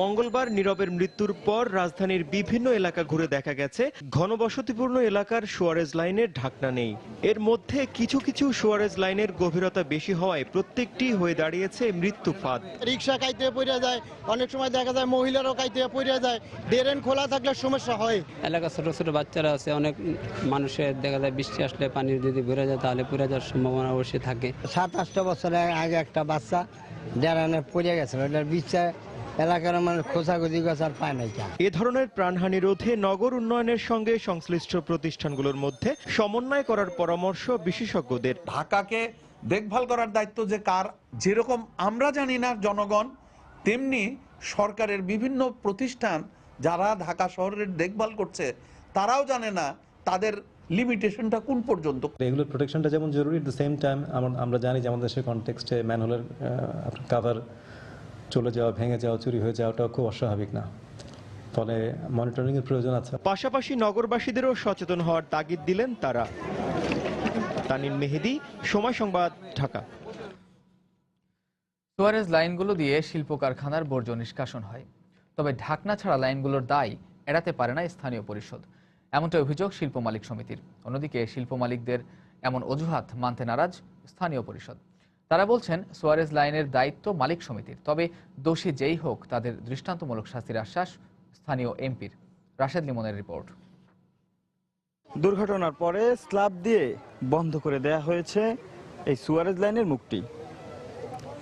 মঙ্গলবার নীরবের মৃত্যুর পর রাজধানীর বিভিন্ন এলাকা ঘুরে দেখা গেছে ঘনবসতিপূর্ণ এলাকার সুয়ারেজ লাইনের ঢাকনা নেই। এর মধ্যে কিছু কিছু সুয়ারেজ লাইনের গভীরতা বেশি হওয়ায় প্রত্যেকটি হয়ে দাঁড়িয়েছে মৃত্যু ফাঁদ। রিক্সা কাইতে পড়ে যায়, অনেক সময় দেখা যায় মহিলারাও কাইতে পড়ে যায়, ড্রেন খোলা থাকলে সমস্যা হয়। এলাকার ছোট ছোট বাচ্চারা আছে, অনেক মানুষের দেখা যায় বৃষ্টি আসলে পানি যদি ভরে যায় তাহলে পড়ে যাওয়ার সম্ভাবনা অবশ্যই থাকে। ৭-৮টা বছর আগে একটা বাচ্চা ড্রেনে পড়ে গেছিল, ওটার বিচার এলাকার মানুষ খোঁজাখুঁজি আর পায় নাই। এ ধরনের প্রাণহানি রোধে নগর উন্নয়নের সঙ্গে সংশ্লিষ্ট প্রতিষ্ঠানগুলোর মধ্যে সমন্বয় করার পরামর্শ বিশেষজ্ঞদের। ঢাকাকে দেখভাল করার দায়িত্ব যে কার, যেরকম আমরা জানি না জনগণ, তেমনি সরকারের বিভিন্ন প্রতিষ্ঠান যারা ঢাকা শহরের দেখভাল করছে তারাও জানে না তাদের লিমিটেশনটা কোন পর্যন্ত। এগুলোর প্রোটেকশনটা যেমন জরুরি, এট দ্য সেম টাইম আমরা জানি যে আমাদের দেশের কনটেক্সটে ম্যানহোলের কাভার চলে যাওয়া, ভেঙে যাওয়া, চুরি হয়ে যাওয়াটাও খুব অস্বাভাবিক না, ফলে মনিটরিং এর প্রয়োজন আছে। পাশাপাশি নগরবাসীদেরও সচেতন হওয়ার তাগিদ দিলেন তারা। তানিম মেহেদি, সময় সংবাদ, ঢাকা। সুয়ারেজ লাইনগুলো দিয়ে শিল্প কারখানার বর্জ্য নিষ্কাশন হয়, তবে ঢাকনা ছাড়া লাইনগুলোর দায় এড়াতে পারে না স্থানীয় পরিষদ, এমনটা অভিযোগ শিল্প মালিক সমিতির। অন্যদিকে শিল্প মালিকদের এমন অজুহাত মানতে নারাজ স্থানীয় পরিষদ। তারা বলছেন সুয়ারেজ লাইনের দায়িত্ব মালিক সমিতির, তবে দোষী যেই হোক তাদের দৃষ্টান্তমূলক শাস্তির আশ্বাস স্থানীয় এমপির। রাশেদ লিমনের রিপোর্ট। দুর্ঘটনার পরে স্ল্যাব দিয়ে বন্ধ করে দেয়া হয়েছে এই সুয়ারেজ লাইনের মুখটি।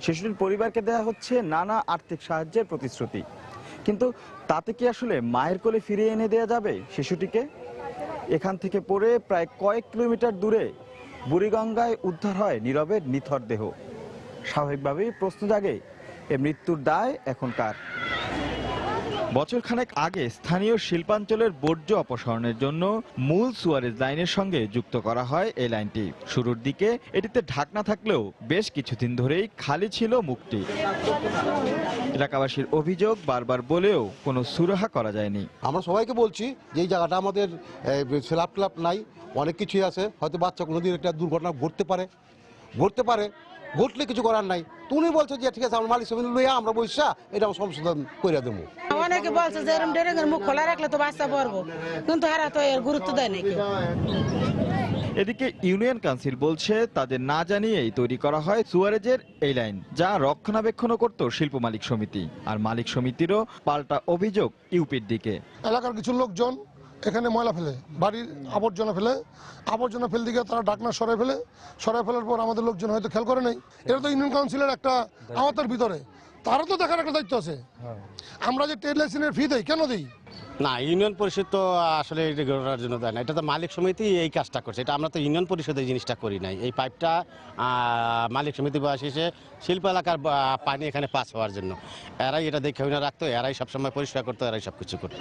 শিশুটির পরিবারকে দেয়া হচ্ছে নানা আর্থিক সাহায্যের প্রতিশ্রুতি, কিন্তু তাতে কি আসলে মায়ের কোলে ফিরিয়ে এনে দেয়া যাবে শিশুটিকে? এখান থেকে পড়ে প্রায় কয়েক কিলোমিটার দূরে বুড়িগঙ্গায় উদ্ধার হয় নীরবের নিথর দেহ। স্বাভাবিকভাবেই প্রশ্ন জাগে, এ মৃত্যুর দায় এখন কার? বছরখানেক আগে স্থানীয় শিল্পাঞ্চলের বর্জ্য অপসারণের জন্য মূল সুয়ারেজ লাইনের সঙ্গে যুক্ত করা হয় এই লাইনটি। শুরুর দিকে এটিতে ঢাকনা থাকলেও বেশ কিছুদিন ধরেই খালি ছিল মুখটি। এলাকাবাসীর অভিযোগ, বারবার বলেও কোনো সুরাহা করা যায়নি। আমরা সবাইকে বলছি যে এই জায়গাটা আমাদের স্ল্যাব ট্ল্যাব নাই, অনেক কিছুই আছে, হয়তো বাচ্চা কোনোদিন একটা দুর্ঘটনা ঘটতে পারে, ঘটলে কিছু করার নাই। তুমি বলছো যে ঠিক আছে আমার মালিক সমিতি লইয়া আমরা বইসা এটা সংশোধন করে দেবো। অনেকে বলছে যে এরকম ড্রেনের মুখ খোলা রাখলে তো বাচ্চা পড়বো, কিন্তু হারা তো এর গুরুত্ব দেয় না কেউ। এদিকে ইউনিয়ন কাউন্সিল বলছে তাদের না জানিয়েই তৈরি করা হয় সুয়ারেজের এই লাইন, যা রক্ষণাবেক্ষণও করত শিল্প মালিক সমিতি। আর মালিক সমিতিরও পাল্টা অভিযোগ ইউপির দিকে। এলাকার কিছু লোকজন এখানে ময়লা ফেলে, বাড়ির আবর্জনা ফেলে দিকে তারা ঢাকনা সরাই ফেলার পর আমাদের লোকজন হয়তো খেয়াল করে নাই। এটা তো ইউনিয়ন কাউন্সিলের একটা আওতার ভিতরে, তারও তো দেখার একটা দায়িত্ব আছে। আমরা যে ট্রেড লাইসেন্সের ফি দেই, কেন দিই না? ইউনিয়ন পরিষদ তো আসলে এটা করার জন্য দেয় না, এটা তো মালিক সমিতি এই কাজটা করছে। এটা আমরা তো ইউনিয়ন পরিষদ এই জিনিসটা করি নাই। এই পাইপটা মালিক সমিতি এসে শিল্প এলাকার পানি এখানে পাস হওয়ার জন্য এরাই এটা দেখে রাখতো, এরাই সবসময় পরিষ্কার করতো, এরাই সবকিছু করতো।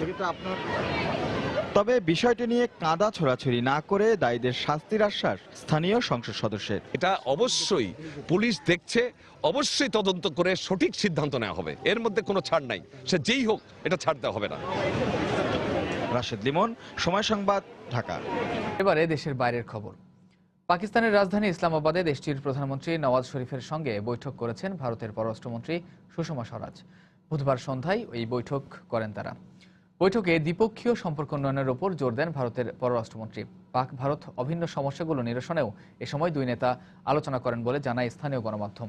তবে বিষয়টি নিয়ে কাঁদা ছোড়াছুড়ি না করে দায়ীদের শাস্তির আশ্বাস স্থানীয় সংসদ সদস্যের। এটা অবশ্যই পুলিশ দেখছে, অবশ্যই তদন্ত করে সঠিক সিদ্ধান্ত নেওয়া হবে, এর মধ্যে কোনো ছাড় নাই। সে যেই হোক, এটা ছাড় দেওয়া হবে না। রাশেদ লিমন, সময় সংবাদ, ঢাকা। এবারে দেশের বাইরের খবর। পাকিস্তানের রাজধানী ইসলামাবাদে দেশটির প্রধানমন্ত্রী নওয়াজ শরীফের সঙ্গে বৈঠক করেছেন ভারতের পররাষ্ট্রমন্ত্রী সুষমা স্বরাজ। বুধবার সন্ধ্যায় এই বৈঠক করেন তারা। বৈঠকে দ্বিপক্ষীয় সম্পর্ক উন্নয়নের উপর জোর দেন ভারতের পররাষ্ট্রমন্ত্রী। পাক ভারত অভিন্ন সমস্যাগুলো নিরসনেও এ সময় দুই নেতা আলোচনা করেন বলে জানায় স্থানীয় গণমাধ্যম।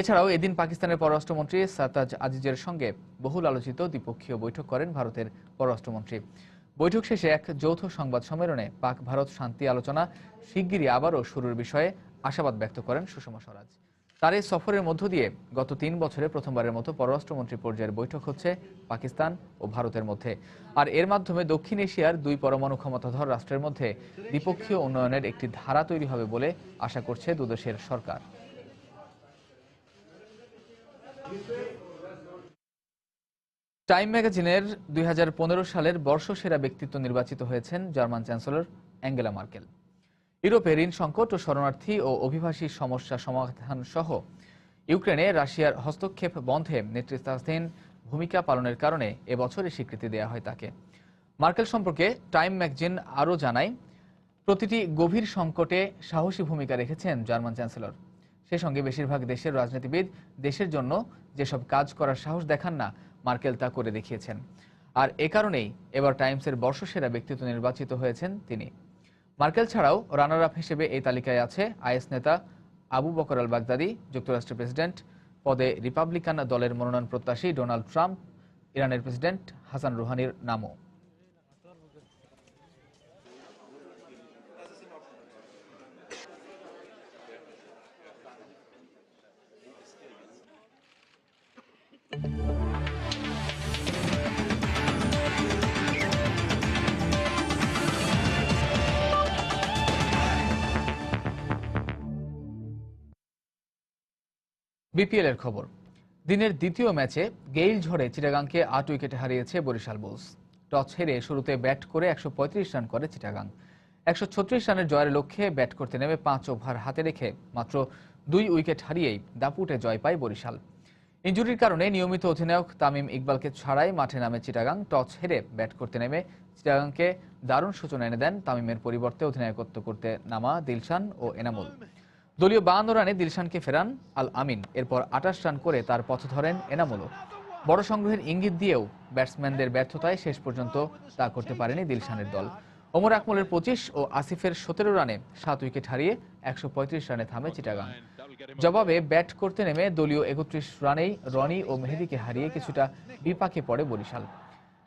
এছাড়াও এদিন পাকিস্তানের পররাষ্ট্রমন্ত্রী সাতাজ আজিজের সঙ্গে বহুল আলোচিত দ্বিপক্ষীয় বৈঠক করেন ভারতের পররাষ্ট্রমন্ত্রী। বৈঠক শেষে এক যৌথ সংবাদ সম্মেলনে পাক ভারত শান্তি আলোচনা শিগগিরই আবারও শুরুর বিষয়ে আশাবাদ ব্যক্ত করেন সুষমা স্বরাজ। তার এই সফরের মধ্য দিয়ে গত 3 বছরে প্রথমবারের মতো পররাষ্ট্রমন্ত্রী পর্যায়ের বৈঠক হচ্ছে পাকিস্তান ও ভারতের মধ্যে। আর এর মাধ্যমে দক্ষিণ এশিয়ার 2 পরমাণু ক্ষমতাধর রাষ্ট্রের মধ্যে দ্বিপক্ষীয় উন্নয়নের একটি ধারা তৈরি হবে বলে আশা করছে দুদেশের সরকার। টাইম ম্যাগাজিনের 2015 সালের বর্ষসেরা ব্যক্তিত্ব নির্বাচিত হয়েছেন জার্মান চ্যান্সেলর অ্যাঙ্গেলা মার্কেল। ইউরোপে ঋণ সংকট ও শরণার্থী ও অভিবাসী সমস্যা সমাধান সহ ইউক্রেনে রাশিয়ার হস্তক্ষেপ বন্ধে নেতৃত্বাধীন ভূমিকা পালনের কারণে এবছর এই স্বীকৃতি দেওয়া হয় তাকে। মার্কেল সম্পর্কে টাইম ম্যাগাজিন আরও জানায়, প্রতিটি গভীর সংকটে সাহসী ভূমিকা রেখেছেন জার্মান চ্যান্সেলর। সে সঙ্গে বেশিরভাগ দেশের রাজনীতিবিদ দেশের জন্য যেসব কাজ করার সাহস দেখান না, মার্কেল তা করে দেখিয়েছেন। আর এ কারণেই এবার টাইমসের বর্ষসেরা ব্যক্তিত্ব নির্বাচিত হয়েছেন তিনি। মার্কেল ছাড়াও রানার আপ হিসেবে এই তালিকায় আছে আইএস নেতা আবু বকর আল বাগদাদি, যুক্তরাষ্ট্রের প্রেসিডেন্ট পদে রিপাবলিকান দলের মনোনয়ন প্রত্যাশী ডোনাল্ড ট্রাম্প, ইরানের প্রেসিডেন্ট হাসান রুহানির নামও। বিপিএল এর খবর। দিনের দ্বিতীয় ম্যাচে গেইল ঝড়ে চিটাগাংকে 8 উইকেটে হারিয়েছে বরিশাল বুলস। টস হেরে শুরুতে ব্যাট করে 135 রান করে চিটাগাং। 136 রানের জয়ের লক্ষ্যে ব্যাট করতে নেমে 5 ওভার হাতে রেখে মাত্র 2 উইকেট হারিয়েই দাপুটে জয় পায় বরিশাল। ইনজুরির কারণে নিয়মিত অধিনায়ক তামিম ইকবালকে ছাড়াই মাঠে নামে চিটাগাং। টস হেরে ব্যাট করতে নেমে চিটাগাংকে দারুণ সূচনা এনে দেন তামিমের পরিবর্তে অধিনায়কত্ব করতে নামা দিলশান ও এনামুল। দলীয় 52 রানে দিলশানকে ফেরান আল আমিন। এরপর 28 রান করে তার পথ ধরেন এনামুলও। বড় সংগ্রহের ইঙ্গিত দিয়েও ব্যাটসম্যানদের ব্যর্থতায় শেষ পর্যন্ত তা করতে পারেনি দিলশানের দল। ওমর আকমলের 25 ও আসিফের 17 রানে 7 উইকেট হারিয়ে 135 রানে থামে চিটাগাং। জবাবে ব্যাট করতে নেমে দলীয় 31 রানেই রনি ও মেহেদীকে হারিয়ে কিছুটা বিপাকে পড়ে বরিশাল।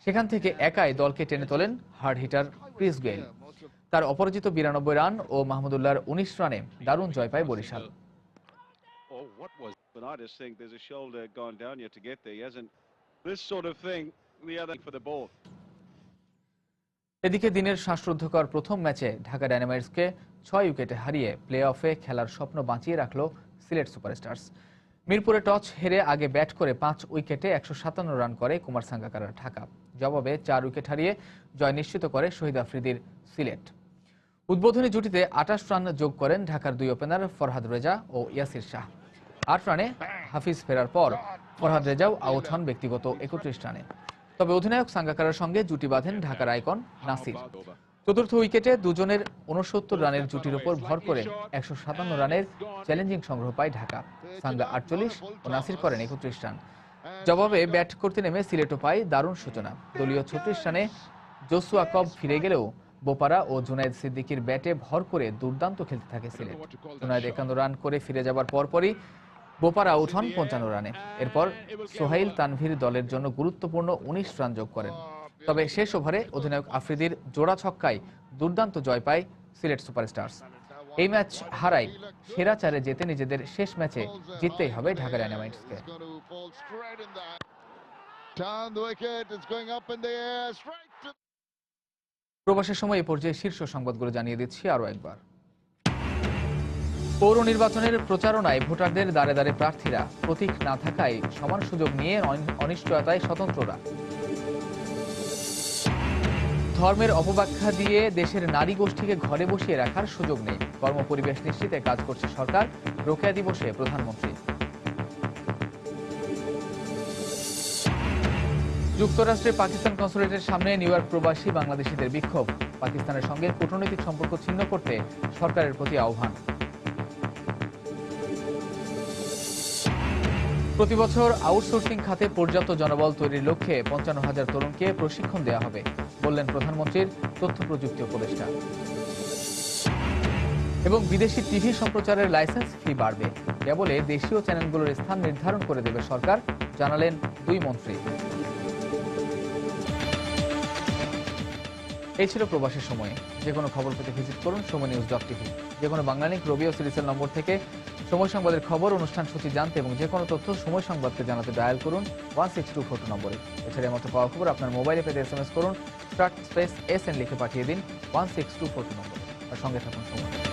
সেখান থেকে একাই দলকে টেনে তোলেন হার্ড হিটার ক্রিস গেইল। তার অপরাজিত 92 রান ও মাহমুদুল্লাহর 19 রানে দারুণ জয় পায় বরিশাল। এদিকে দিনের শ্বাসরুদ্ধকর প্রথম ম্যাচে ঢাকা ডায়নামাইটসকে 6 উইকেটে হারিয়ে প্লে অফে খেলার স্বপ্ন বাঁচিয়ে রাখল সিলেট সুপারস্টার্স। মিরপুরে টস হেরে আগে ব্যাট করে 5 উইকেটে 157 রান করে কুমার সাঙ্গাকারার ঢাকা। জবাবে 4 উইকেট হারিয়ে জয় নিশ্চিত করে শহীদ আফ্রিদির সিলেট। উদ্বোধনী জুটিতে 28 রান যোগ করেন ঢাকার 2 ওপেনার ফরহাদ রেজা ও ইয়াসির শাহ। 8 রানে হাফিজ ফেরার পর ফরহাদ রেজাও আউট হন ব্যক্তিগত 31 রানে। তবে অধিনায়ক সাঙ্গাকারার সঙ্গে জুটি বাঁধেন ঢাকার আইকন নাসির। চতুর্থ উইকেটে দুজনের 69 রানের জুটির উপর ভর করে 157 রানের চ্যালেঞ্জিং সংগ্রহ পায় ঢাকা। সাঙ্গা 48 ও নাসির করেন 31 রান। জবাবে ব্যাট করতে নেমে সিলেটও পায় দারুণ সূচনা। দলীয় 36 রানে জোসুয়া কব ফিরে গেলেও বোপারা ও জুনায়েদ সিদ্দিকীর ব্যাটে ভর করে দুর্দান্ত খেলতে থাকে সিলেট। জুনায়েদ 51 রান করে ফিরে যাবার পরপরই বোপারা আউট হন 55 রানে। এরপর সোহাইল তানভীর দলের জন্য গুরুত্বপূর্ণ 19 রান যোগ করেন। তবে শেষ ওভারে অধিনায়ক আফ্রিদির জোড়া ছক্কায় দুর্দান্ত জয় পায় সিলেট সুপারস্টার্স। এই ম্যাচ হারায় সেরা 4-এ যেতে নিজেদের শেষ ম্যাচে জিততেই হবে ঢাকা ডায়নামাইটসকে। প্রবাসের সময় এ পর্যায়ে শীর্ষ সংবাদগুলো জানিয়ে দিচ্ছি আরও একবার। পৌর নির্বাচনের প্রচারণায় ভোটারদের দ্বারে দ্বারে প্রার্থীরা, প্রতীক না থাকায় সমান সুযোগ নিয়ে অনিশ্চয়তায় স্বতন্ত্ররা। ধর্মের অপব্যাখ্যা দিয়ে দেশের নারী গোষ্ঠীকে ঘরে বসিয়ে রাখার সুযোগ নেই, কর্মপরিবেশ নিশ্চিতে কাজ করছে সরকার, রোকেয়া দিবসে প্রধানমন্ত্রী। যুক্তরাষ্ট্রে পাকিস্তান কনসুলেটের সামনে নিউ ইয়র্ক প্রবাসী বাংলাদেশিদের বিক্ষোভ, পাকিস্তানের সঙ্গে কূটনৈতিক সম্পর্ক ছিন্ন করতে সরকারের প্রতি আহ্বান। প্রতি বছর আউটসোর্সিং খাতে পর্যাপ্ত জনবল তৈরির লক্ষ্যে 55,000 তরুণকে প্রশিক্ষণ দেওয়া হবে, বললেন প্রধানমন্ত্রীর তথ্য প্রযুক্তি উপদেষ্টা। এবং বিদেশি টিভি সম্প্রচারের লাইসেন্স ফি বাড়বে, কেবলে দেশীয় চ্যানেলগুলোর স্থান নির্ধারণ করে দেবে সরকার, জানালেন 2 মন্ত্রী। এই ছিল প্রবাসের সময়ে। যে কোনো খবর পেতে ভিজিট করুন সময় নিউজ.tv। যে কোনো বাংলালিংক রবি ও সিরিজের নম্বর থেকে সময় সংবাদের খবর, অনুষ্ঠান সূচি জানতে এবং যে কোনো তথ্য সময় সংবাদকে জানাতে ডায়াল করুন 16242 নম্বরে। এছাড়া মতো পাওয়া খবর আপনার মোবাইলে পেতে SMS করুন *SN লিখে পাঠিয়ে দিন 16242 নম্বরে। আর সঙ্গে থাকুন সময়।